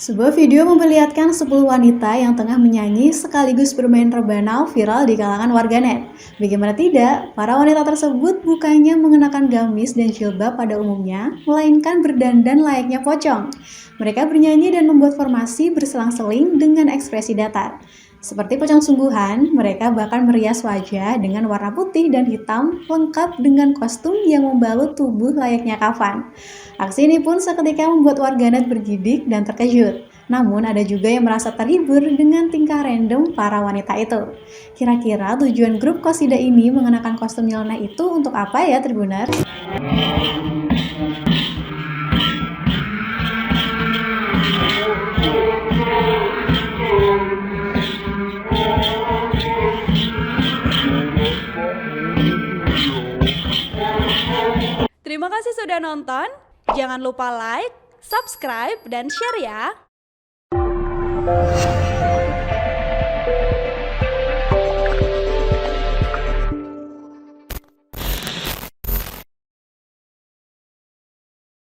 Sebuah video memperlihatkan 10 wanita yang tengah menyanyi sekaligus bermain rebana viral di kalangan warganet. Bagaimana tidak, para wanita tersebut bukannya mengenakan gamis dan jilbab pada umumnya, melainkan berdandan layaknya pocong. Mereka bernyanyi dan membuat formasi berselang-seling dengan ekspresi datar. Seperti pocong sungguhan, mereka bahkan merias wajah dengan warna putih dan hitam, lengkap dengan kostum yang membalut tubuh layaknya kafan. Aksi ini pun seketika membuat warganet bergidik dan terkejut. Namun ada juga yang merasa terhibur dengan tingkah random para wanita itu. Kira-kira tujuan grup Qosida ini mengenakan kostum nyeleneh itu untuk apa ya, Tribuners? Terima kasih sudah nonton. Jangan lupa like, subscribe, dan share ya.